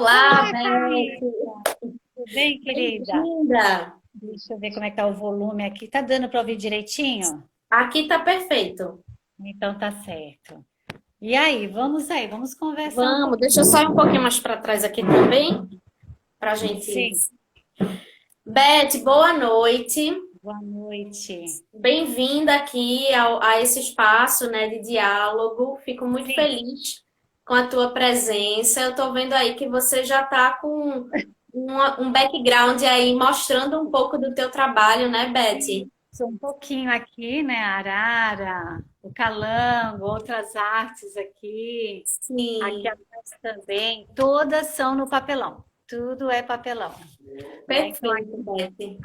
Olá, Olá, Camila. Beth. Tudo bem, querida? Bem-vinda. Deixa eu ver como é que tá o volume aqui. Tá dando para ouvir direitinho? Aqui tá perfeito. Então tá certo. E aí, vamos conversar um Vamos, pouquinho. deixa eu sair um pouquinho mais para trás aqui também, para gente. Sim, Beth, boa noite. boa noite. Bem-vinda aqui a esse espaço, né, de diálogo. Fico muito Sim, feliz com a tua presença. Eu tô vendo aí que você já tá com um background aí mostrando um pouco do teu trabalho, né, Beth? sou um pouquinho aqui, né? A arara, o calango, outras artes aqui. Aqui Sim, atrás também. Todas são no papelão. Tudo é papelão, né? Então perfeito, Beth.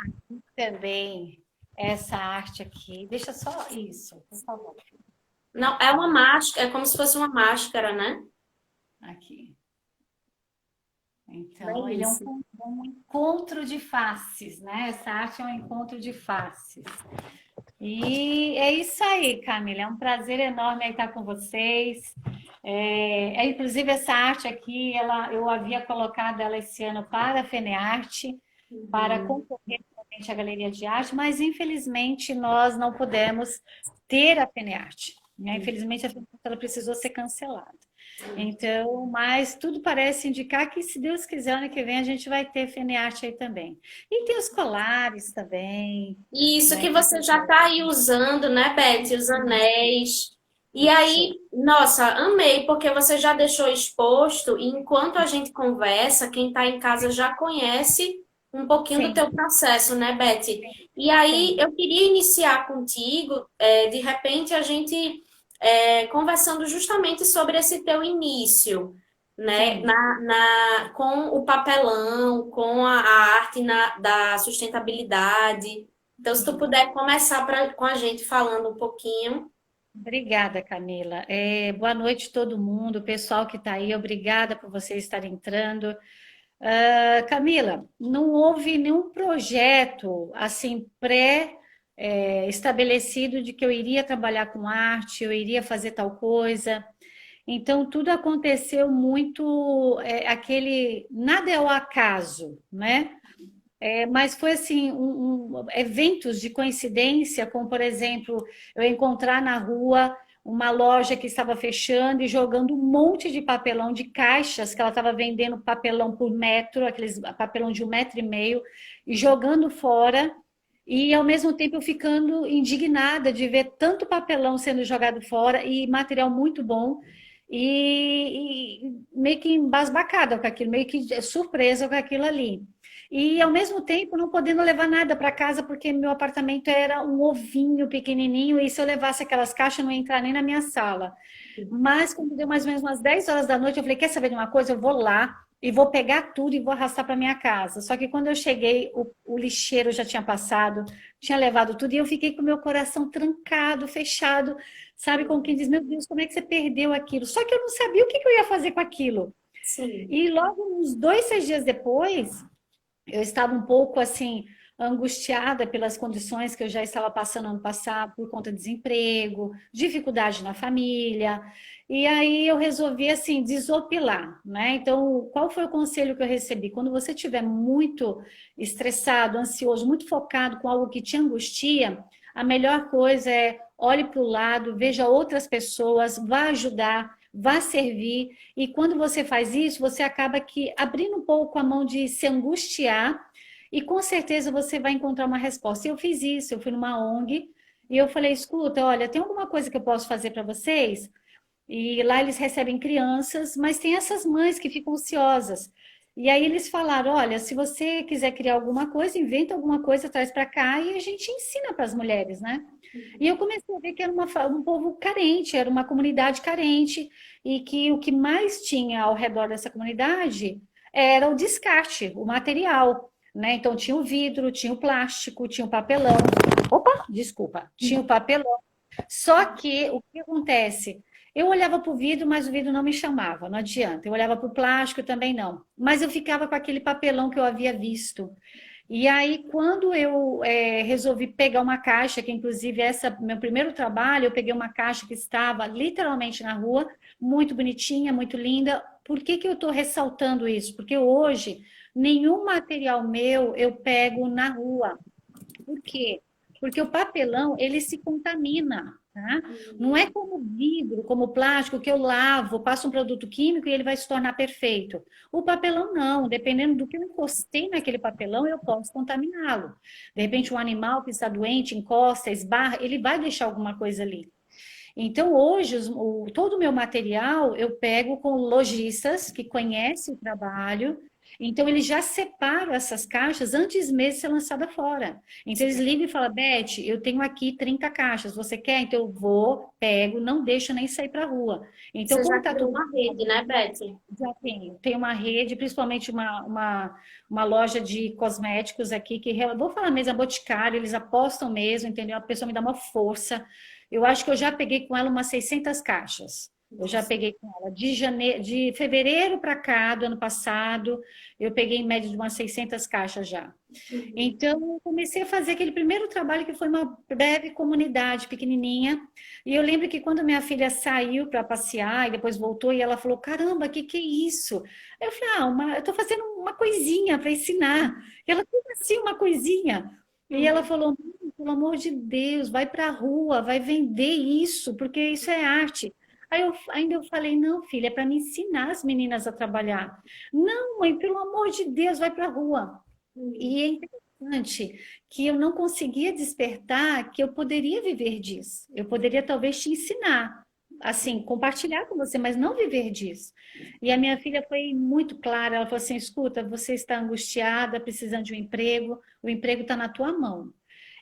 também essa arte aqui. Deixa só isso, por favor. Não, é uma máscara, é como se fosse uma máscara, né? Aqui. Então, É ele é isso. um encontro de faces, né? Essa arte é um encontro de faces. E é isso aí, Camila. É um prazer enorme aí estar com vocês. Inclusive, essa arte aqui, eu havia colocado ela esse ano para a FENEARTE, para Uhum. concorrer realmente à Galeria de Arte, mas infelizmente nós não pudemos ter a FENEARTE, né? Infelizmente, a FENEARTE ela precisou ser cancelada. Então, mas tudo parece indicar que, se Deus quiser, ano que vem a gente vai ter FENEARTE aí também. E tem os colares também, E isso né? que você já está aí usando, né, Beth? Os anéis. E Isso. aí, nossa, amei, porque você já deixou exposto, e enquanto a gente conversa, quem está em casa já conhece um pouquinho do Sim, teu processo, né, Beth? E aí, sim, eu queria iniciar contigo, de repente, a gente conversando justamente sobre esse teu início, né, sim. com o papelão, com a arte da sustentabilidade. Então, se tu puder começar com a gente falando um pouquinho. Obrigada, Camila. Boa noite todo mundo, o pessoal que está aí, obrigada por vocês estarem entrando. Camila, não houve nenhum projeto assim pré-estabelecido de que eu iria trabalhar com arte, eu iria fazer tal coisa. Então, tudo aconteceu muito, nada é ao acaso, né? Mas foi assim, eventos de coincidência, como por exemplo, eu encontrar na rua uma loja que estava fechando e jogando um monte de papelão de caixas, que ela estava vendendo papelão por metro, aqueles papelão de 1,5 metro, e jogando fora, e ao mesmo tempo eu ficando indignada de ver tanto papelão sendo jogado fora e material muito bom. E meio que embasbacada com aquilo, meio que surpresa com aquilo ali. E ao mesmo tempo não podendo levar nada para casa, porque meu apartamento era um ovinho pequenininho, e se eu levasse aquelas caixas não ia entrar nem na minha sala. Mas quando deu mais ou menos umas 10 horas da noite, eu falei: quer saber de uma coisa? Eu vou lá e vou pegar tudo e vou arrastar para minha casa. Só que quando eu cheguei, o lixeiro já tinha passado, tinha levado tudo, e eu fiquei com o meu coração trancado, fechado, sabe? Como quem diz: meu Deus, como é que você perdeu aquilo? Só que eu não sabia o que eu ia fazer com aquilo. Sim. E logo uns 2, 3 dias depois, eu estava um pouco assim angustiada pelas condições que eu já estava passando ano passado por conta de desemprego, dificuldade na família. E aí eu resolvi assim desopilar, né? Então, qual foi o conselho que eu recebi? Quando você estiver muito estressado, ansioso, muito focado com algo que te angustia, a melhor coisa é olhe para o lado, veja outras pessoas, vá ajudar, vá servir, e quando você faz isso, você acaba que abrindo um pouco a mão de se angustiar, e com certeza você vai encontrar uma resposta. E eu fiz isso, eu fui numa ONG e eu falei: escuta, olha, tem alguma coisa que eu posso fazer para vocês? E lá eles recebem crianças, mas tem essas mães que ficam ansiosas. E aí eles falaram: olha, se você quiser criar alguma coisa, inventa alguma coisa, traz para cá e a gente ensina para as mulheres, né? E eu comecei a ver que era um povo carente, era uma comunidade carente, e que o que mais tinha ao redor dessa comunidade era o descarte, o material, né? Então tinha o vidro, tinha o plástico, tinha o papelão. Opa, desculpa, tinha o papelão. Só que o que acontece? Eu olhava para o vidro, mas o vidro não me chamava, não adianta. Eu olhava para o plástico, também não. Mas eu ficava com aquele papelão que eu havia visto. E aí, quando eu resolvi pegar uma caixa, que inclusive essa meu primeiro trabalho, eu peguei uma caixa que estava literalmente na rua, muito bonitinha, muito linda. Por que que eu estou ressaltando isso? Porque hoje nenhum material meu eu pego na rua. Por quê? Porque o papelão, ele se contamina, tá? Não é como vidro, como plástico, que eu lavo, passo um produto químico e ele vai se tornar perfeito. O papelão não, dependendo do que eu encostei naquele papelão, eu posso contaminá-lo. De repente, um animal que está doente, encosta, esbarra, ele vai deixar alguma coisa ali. Então, hoje, todo o meu material eu pego com lojistas que conhecem o trabalho. Então, eles já separam essas caixas antes mesmo de ser lançada fora. Então, eles ligam e falam, Beth, eu tenho aqui 30 caixas, você quer? Então, eu vou, pego, não deixo nem sair para a rua. Então, Você como já está criou tudo uma rede, né, Beth? já tenho. Tem uma rede, principalmente uma loja de cosméticos aqui, que vou falar mesmo, a Boticário, eles apostam mesmo, entendeu? A pessoa me dá uma força. Eu acho que eu já peguei com ela umas 600 caixas. Eu já Nossa. peguei com ela de fevereiro para cá, do ano passado, eu peguei em média de umas 600 caixas já. Uhum. Então, eu comecei a fazer aquele primeiro trabalho que foi uma breve comunidade pequenininha. E eu lembro que quando minha filha saiu para passear e depois voltou e ela falou: Caramba, o que que é isso? Aí eu falei: Ah, eu estou fazendo uma coisinha para ensinar. E ela, como assim, uma coisinha? E ela Uhum. falou: "Mãe, pelo amor de Deus, vai para a rua, vai vender isso, porque isso é arte." Aí ainda eu falei: Não, filha, é para me ensinar as meninas a trabalhar. Não, mãe, pelo amor de Deus, vai para a rua. Uhum. E é interessante que eu não conseguia despertar que eu poderia viver disso. Eu poderia talvez te ensinar, assim, compartilhar com você, mas não viver disso. E a minha filha foi muito clara, ela falou assim: escuta, você está angustiada, precisando de um emprego, o emprego está na tua mão.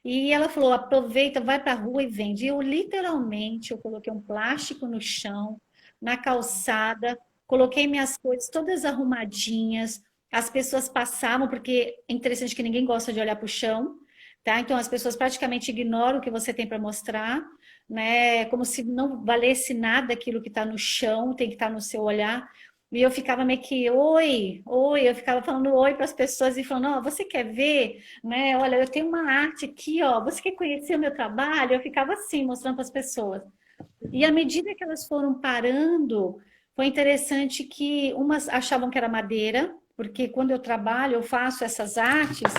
E ela falou: aproveita, vai para a rua e vende. E eu literalmente eu coloquei um plástico no chão, na calçada, coloquei minhas coisas todas arrumadinhas. As pessoas passavam, porque é interessante que ninguém gosta de olhar para o chão, tá? Então as pessoas praticamente ignoram o que você tem para mostrar, né? Como se não valesse nada aquilo que está no chão, tem que estar no seu olhar. E eu ficava meio que, oi, oi, eu ficava falando oi para as pessoas e falando, ó, você quer ver, né? Olha, eu tenho uma arte aqui, ó, você quer conhecer o meu trabalho? Eu ficava assim, mostrando para as pessoas. E à medida que elas foram parando, foi interessante que umas achavam que era madeira, porque quando eu trabalho, eu faço essas artes,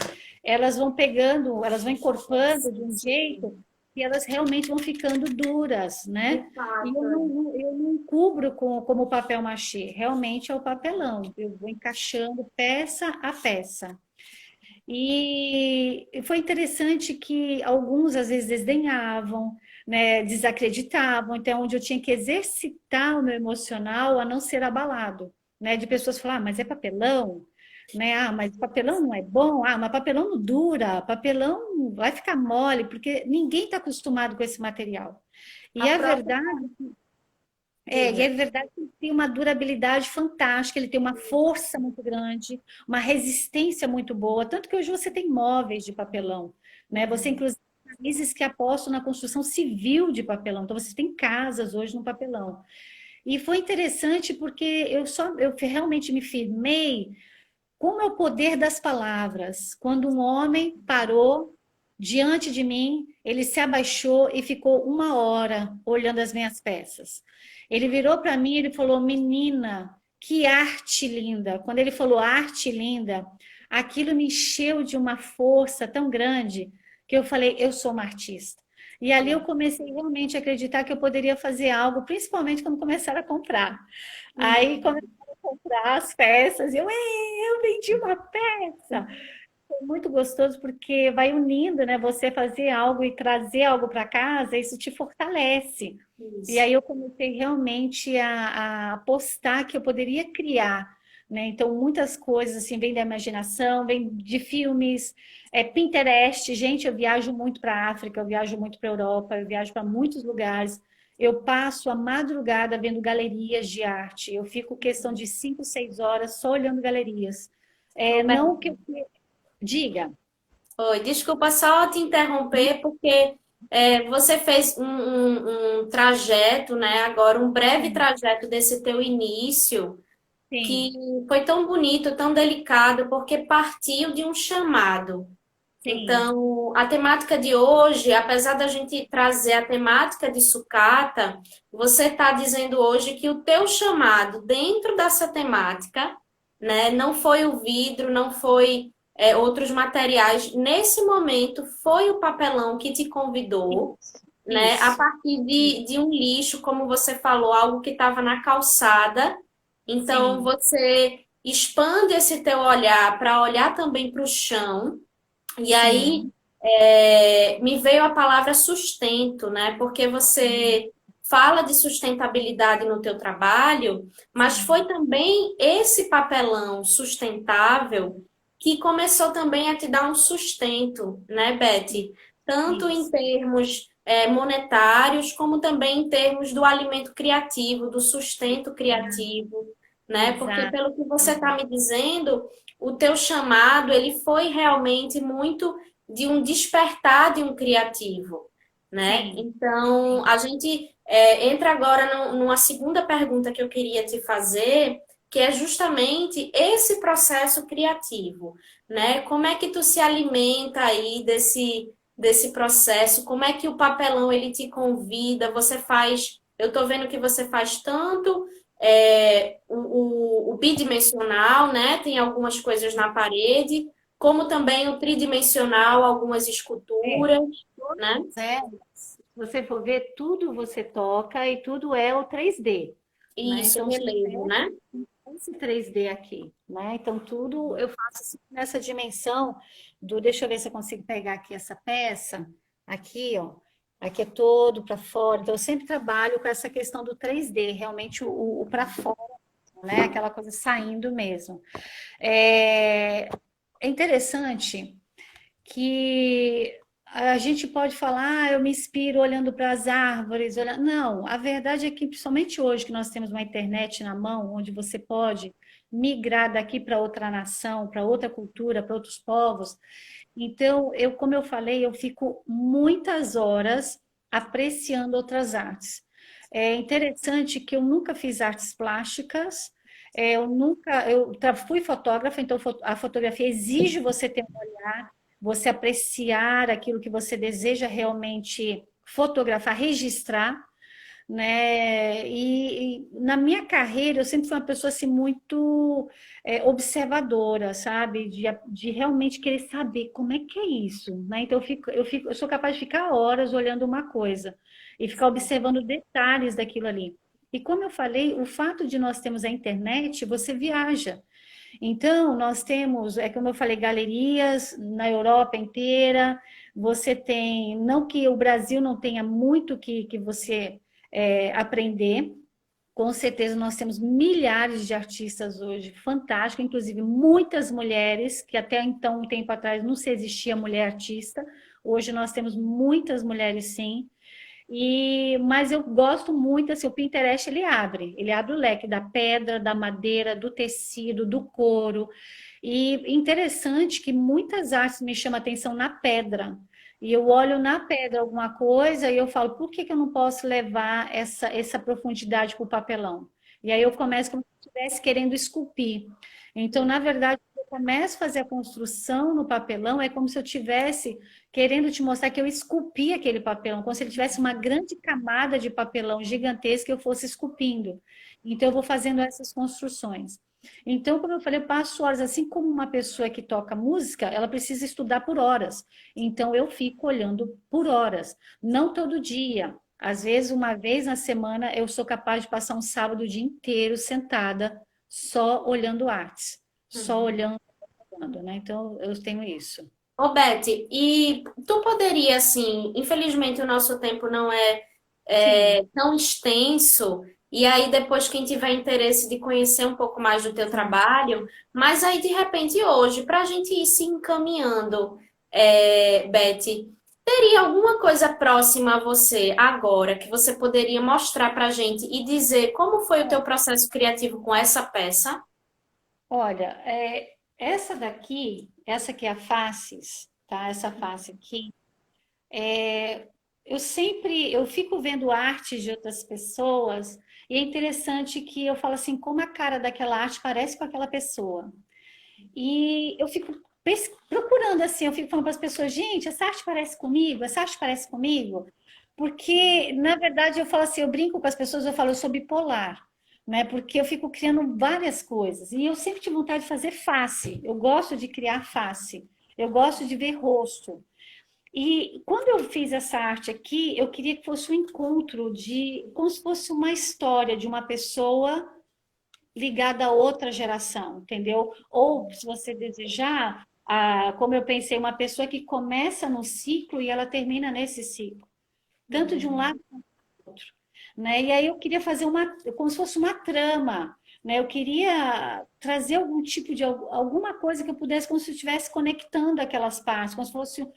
elas vão pegando, elas vão encorpando de um jeito que elas realmente vão ficando duras, De né? E fato, é. eu não cubro como papel machê, realmente é o papelão. Eu vou encaixando peça a peça. E foi interessante que alguns às vezes desdenhavam, né, desacreditavam, então onde eu tinha que exercitar o meu emocional a não ser abalado, né, de pessoas falar, ah, mas é papelão, né? Ah, mas papelão não é bom, ah, mas papelão não dura, papelão vai ficar mole, porque ninguém está acostumado com esse material. A E é própria. verdade e Diga. é verdade que ele tem uma durabilidade fantástica, ele tem uma força muito grande, uma resistência muito boa, tanto que hoje você tem móveis de papelão, né? Você, Uhum. inclusive, tem países que apostam na construção civil de papelão, então você tem casas hoje no papelão. E foi interessante porque eu realmente me firmei como é o poder das palavras. Quando um homem parou diante de mim, ele se abaixou e ficou uma hora olhando as minhas peças. Ele virou para mim e ele falou: Menina, que arte linda. Quando ele falou arte linda, aquilo me encheu de uma força tão grande que eu falei: Eu sou uma artista. E ali eu comecei realmente a acreditar que eu poderia fazer algo, principalmente quando começaram a comprar. Aí Uhum. comprar as peças. Eu vendi uma peça. Foi muito gostoso porque vai unindo, né? Você fazer algo e trazer algo para casa, isso te fortalece. E Isso. aí eu comecei realmente a apostar que eu poderia criar, né? Então, muitas coisas assim, vêm da imaginação, vêm de filmes, Pinterest. Gente, eu viajo muito para a África, eu viajo muito para a Europa, eu viajo para muitos lugares. Eu passo a madrugada vendo galerias de arte. Eu fico questão de 5, 6 horas só olhando galerias. Ô, Não que eu diga. Oi, desculpa só te interromper, porque você fez um trajeto, né? Agora, um breve trajeto desse teu início. Sim, que foi tão bonito, tão delicado, porque partiu de um chamado. sim, Então, a temática de hoje, apesar da gente trazer a temática de sucata, você está dizendo hoje que o teu chamado dentro dessa temática, né, não foi o vidro, não foi outros materiais. Nesse momento, foi o papelão que te convidou, né, a isso. partir de um lixo, como você falou, algo que estava na calçada. Então, Sim, você expande esse teu olhar para olhar também para o chão. E aí sim, me veio a palavra sustento, né? Porque você fala de sustentabilidade no teu trabalho, mas sim, foi também esse papelão sustentável que começou também a te dar um sustento, né, Betty? Tanto em isso. termos monetários, como também em termos do alimento criativo, do sustento criativo, né? Porque Exato. pelo que você está me dizendo, o teu chamado, ele foi realmente muito de um despertar de um criativo, né? Sim, Então, sim, a gente entra agora numa segunda pergunta que eu queria te fazer, que é justamente esse processo criativo, né? Como é que tu se alimenta aí desse processo? Como é que o papelão ele te convida? Você faz, eu tô vendo que você faz tanto o bidimensional, né? Tem algumas coisas na parede, como também o tridimensional, algumas é. esculturas, né? Todas elas, se você for ver, tudo você toca e tudo é o 3D, né? Isso, Então, são relevo, né? esse 3D aqui, né? Então, tudo eu faço assim, nessa dimensão do... Deixa eu ver se eu consigo pegar aqui essa peça. Aqui, ó. Aqui é todo para fora. Então, eu sempre trabalho com essa questão do 3D, realmente o para fora, né? Aquela coisa saindo mesmo. É, é interessante que a gente pode falar, eu me inspiro olhando para as árvores, olhando... Não, a verdade é que, principalmente hoje que nós temos uma internet na mão, onde você pode migrar daqui para outra nação, para outra cultura, para outros povos. Então, eu, como eu falei, eu fico muitas horas apreciando outras artes. É interessante que eu nunca fiz artes plásticas, eu nunca, fui fotógrafa, então a fotografia exige você ter você apreciar aquilo que você deseja realmente fotografar, registrar, né? E na minha carreira eu sempre fui uma pessoa assim muito observadora, sabe? De realmente querer saber como é que é isso, né? Então eu sou capaz de ficar horas olhando uma coisa e ficar observando detalhes daquilo ali. E como eu falei, o fato de nós termos a internet, você viaja. Então, nós temos, como eu falei, galerias na Europa inteira. Você tem, não que o Brasil não tenha muito que você aprender, com certeza nós temos milhares de artistas hoje, fantástico, inclusive muitas mulheres, que até então, um tempo atrás, não se existia mulher artista. Hoje nós temos muitas mulheres, sim. Mas eu gosto muito, assim, o Pinterest ele abre o leque da pedra, da madeira, do tecido, do couro. E interessante que muitas artes me chamam a atenção na pedra. E eu olho na pedra alguma coisa e eu falo, por que que eu não posso levar essa profundidade para o papelão? E aí eu começo como se eu estivesse querendo esculpir. Então, na verdade, eu começo a fazer a construção no papelão, é como se eu tivesse querendo te mostrar que eu esculpi aquele papelão, como se ele tivesse uma grande camada de papelão gigantesca que eu fosse esculpindo. Então, eu vou fazendo essas construções. Então, como eu falei, eu passo horas, assim como uma pessoa que toca música, ela precisa estudar por horas. Então, eu fico olhando por horas, não todo dia. Às vezes, uma vez na semana, eu sou capaz de passar um sábado o dia inteiro sentada, só olhando artes, só olhando, né? Então, eu tenho isso. Ô, Beth, e tu poderia, assim, infelizmente o nosso tempo não Sim. é tão extenso, e aí depois quem tiver interesse de conhecer um pouco mais do teu trabalho, mas aí de repente hoje, para a gente ir se encaminhando, Beth, teria alguma coisa próxima a você agora que você poderia mostrar para a gente e dizer como foi o teu processo criativo com essa peça? Olha, essa daqui, essa aqui é a faces, tá? Essa face aqui, eu fico vendo artes de outras pessoas E é interessante que eu falo assim, como a cara daquela arte parece com aquela pessoa. E eu fico procurando assim, eu fico falando para as pessoas, gente, essa arte parece comigo? Essa arte parece comigo? Porque, na verdade, eu falo assim, eu brinco com as pessoas, eu falo, eu sou bipolar, né? Porque eu fico criando várias coisas. E eu sempre tive vontade de fazer face. Eu gosto de criar face. Eu gosto de ver rosto. E quando eu fiz essa arte aqui, eu queria que fosse um encontro de, como se fosse uma história de uma pessoa ligada a outra geração, entendeu? Ou, se você desejar, como eu pensei, uma pessoa que começa no ciclo e ela termina nesse ciclo, tanto de um Uhum. lado quanto do outro, né? E aí eu queria fazer como se fosse uma trama, né? Eu queria trazer algum tipo de alguma coisa que eu pudesse, como se eu estivesse conectando aquelas partes, como se fossem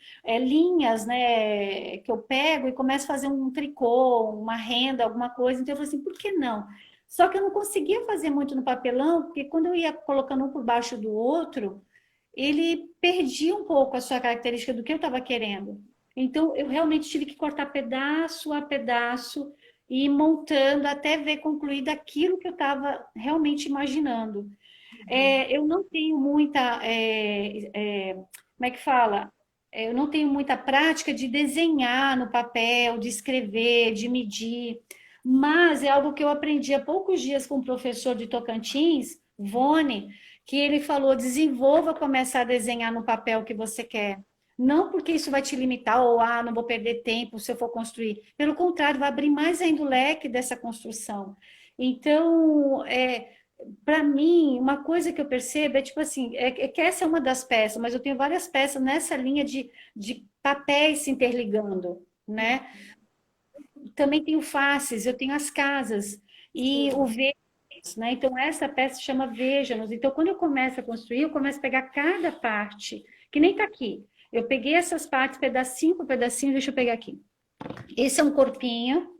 linhas, né? Que eu pego e começo a fazer um tricô, uma renda, alguma coisa. Então eu falei assim, por que não? Só que eu não conseguia fazer muito no papelão, porque quando eu ia colocando um por baixo do outro, ele perdia um pouco a sua característica do que eu estava querendo. Então, eu realmente tive que cortar pedaço a pedaço e ir montando até ver concluído aquilo que eu estava realmente imaginando. Eu não tenho muita, como é que fala? Eu não tenho muita prática de desenhar no papel, de escrever, de medir, mas é algo que eu aprendi há poucos dias com um professor de Tocantins, Vone, que ele falou: desenvolva, começar a desenhar no papel que você quer. Não porque isso vai te limitar, ou não vou perder tempo se eu for construir. Pelo contrário, vai abrir mais ainda o leque dessa construção. Então, para mim, uma coisa que eu percebo é tipo assim, é que essa é uma das peças, mas eu tenho várias peças nessa linha de papéis se interligando, né? Também tenho faces, eu tenho as casas e o Sim. Vênus, né? Então essa peça se chama Veja-nos. Então quando eu começo a construir, eu começo a pegar cada parte, que nem tá aqui. Eu peguei essas partes, pedacinho por pedacinho, deixa eu pegar aqui. Esse é um corpinho,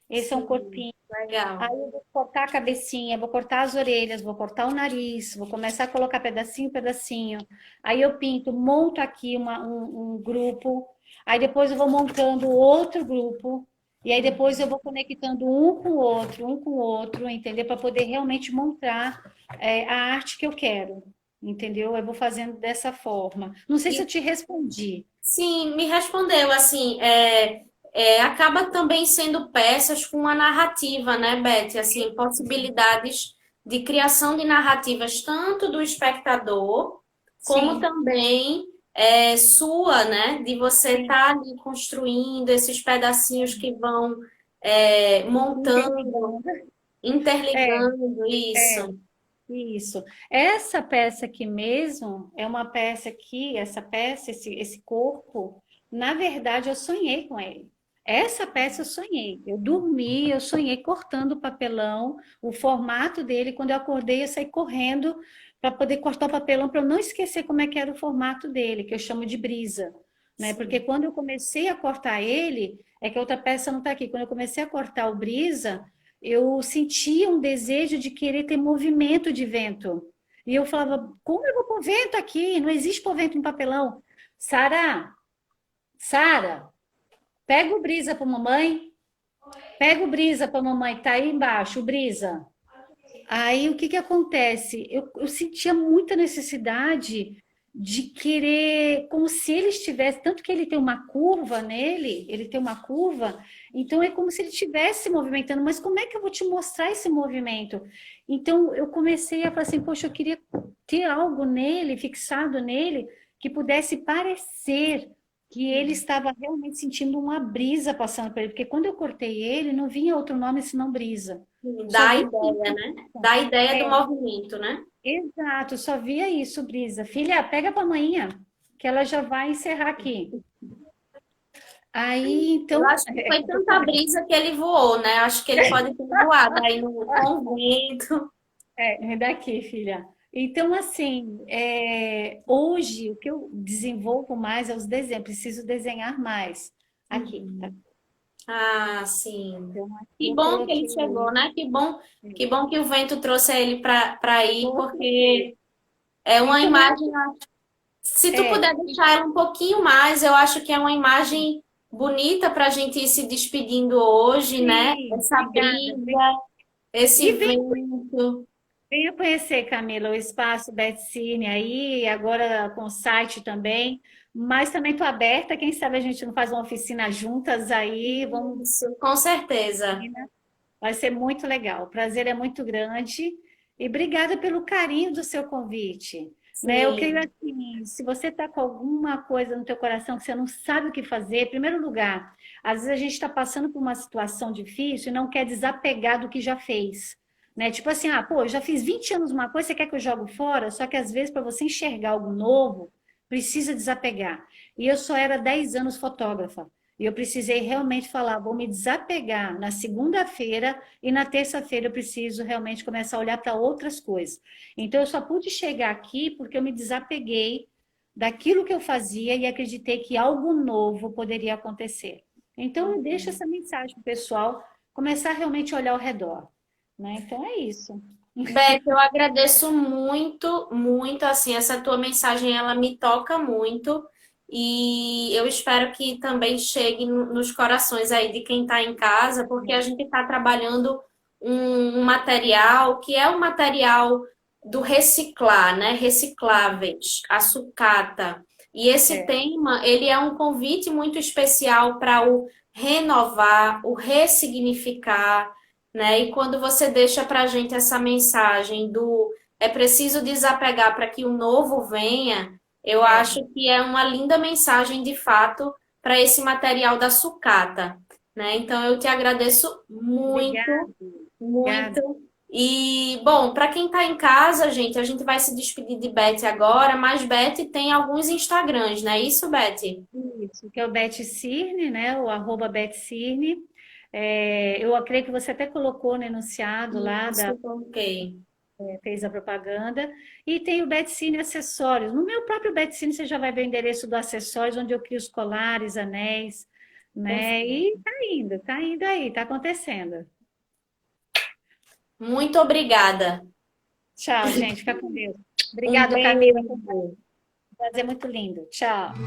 esse é um Sim, corpinho. Aí legal. eu vou cortar a cabecinha, vou cortar as orelhas, vou cortar o nariz, vou começar a colocar pedacinho, pedacinho. Aí eu pinto, monto aqui um grupo. Aí depois eu vou montando outro grupo. E aí depois eu vou conectando um com o outro, entendeu? Para poder realmente montar a arte que eu quero, entendeu? Eu vou fazendo dessa forma. Não sei se eu E te respondi. sim, me respondeu assim, acaba também sendo peças com uma narrativa, né, Beth? Assim, possibilidades de criação de narrativas tanto do espectador como Sim, também sua, né? De você sim. estar ali construindo esses pedacinhos que vão montando, Interligando. É, interligando é. isso. Isso. Essa peça aqui mesmo é uma peça aqui, essa peça, esse corpo, na verdade eu sonhei com ele. Essa peça eu sonhei. Eu dormi, eu sonhei cortando o papelão, o formato dele. Quando eu acordei, eu saí correndo para poder cortar o papelão, para eu não esquecer como é que era o formato dele, que eu chamo de brisa, né? Porque Sim. quando eu comecei a cortar ele, é que a outra peça não está aqui. Quando eu comecei a cortar o brisa, eu sentia um desejo de querer ter movimento de vento. E eu falava, como eu vou pôr vento aqui? Não existe pôr vento no papelão. Sara, Sara, pega o brisa para mamãe. Pega o brisa para mamãe, tá aí embaixo, o brisa. Aí o que que acontece? Eu sentia muita necessidade de querer, como se ele estivesse, tanto que ele tem uma curva nele, ele tem uma curva, então é como se ele estivesse se movimentando, mas como é que eu vou te mostrar esse movimento? Então eu comecei a falar assim, poxa, eu queria ter algo nele, fixado nele, que pudesse parecer que ele estava realmente sentindo uma brisa passando por ele, porque quando eu cortei ele, não vinha outro nome senão brisa. Só Dá a vinha ideia, isso. né? Dá a ideia do movimento, né? Exato, só via isso, Brisa. Filha, pega pra manhã, que ela já vai encerrar aqui. Aí, Eu então, acho que foi tanta brisa que ele voou, né? Acho que ele pode ter voado aí no convento. me dá aqui, filha. Então, assim, hoje o que eu desenvolvo mais é os desenhos, preciso desenhar mais. Aqui, tá? Uhum. Ah, sim. Então, aqui Que eu bom que ele coloquei. chegou, né? Que bom que o vento trouxe ele para ir, Com certeza. porque é uma Então, imagem. Se tu é, puder deixar ela um pouquinho mais, eu acho que é uma imagem bonita para a gente ir se despedindo hoje, né? sim, Essa obrigada. brisa. esse E vento. venha conhecer, Camila, o espaço Betcine aí, agora com o site também. Mas também estou aberta, quem sabe a gente não faz uma oficina juntas aí, vamos, Isso, com certeza. vai ser muito legal. O prazer é muito grande e obrigada pelo carinho do seu convite. Né? Eu creio Sim, assim, se você está com alguma coisa no teu coração que você não sabe o que fazer, em primeiro lugar, às vezes a gente está passando por uma situação difícil e não quer desapegar do que já fez. Né? Tipo assim, ah, pô, eu já fiz 20 anos uma coisa, você quer que eu jogue fora? Só que às vezes para você enxergar algo novo, precisa desapegar. E eu só era 10 anos fotógrafa. E eu precisei realmente falar, vou me desapegar na segunda-feira e na terça-feira eu preciso realmente começar a olhar para outras coisas. Então eu só pude chegar aqui porque eu me desapeguei daquilo que eu fazia e acreditei que algo novo poderia acontecer. Então eu deixo essa mensagem para o pessoal começar realmente a olhar ao redor, né? Então é isso. Beth, eu agradeço muito, muito, assim, essa tua mensagem, ela me toca muito e eu espero que também chegue nos corações aí de quem está em casa, porque a gente está trabalhando um material que é o material do reciclar, né? Recicláveis, a sucata. E esse É, tema, ele é um convite muito especial para o renovar, o ressignificar, né? E quando você deixa para a gente essa mensagem do é preciso desapegar para que o novo venha, eu é. acho que é uma linda mensagem de fato para esse material da sucata, né? Então eu te agradeço Obrigada, muito, obrigada. muito. E, bom, para quem está em casa, gente, a gente vai se despedir de Beth agora, mas Beth tem alguns Instagrams, não é isso, Beth? Isso, que é o Beth Cirne, né? O arroba Beth Cirne. É, eu creio que você até colocou no enunciado lá Isso, ok. fez a propaganda. E tem o Betcine Acessórios. No meu próprio Betcine você já vai ver o endereço do acessórios, onde eu crio os colares, anéis, né? E tá indo aí, tá acontecendo. Muito obrigada. Tchau, gente. Fica com Deus. Um Obrigado, Camila. Foi um beijo. prazer muito lindo. Tchau.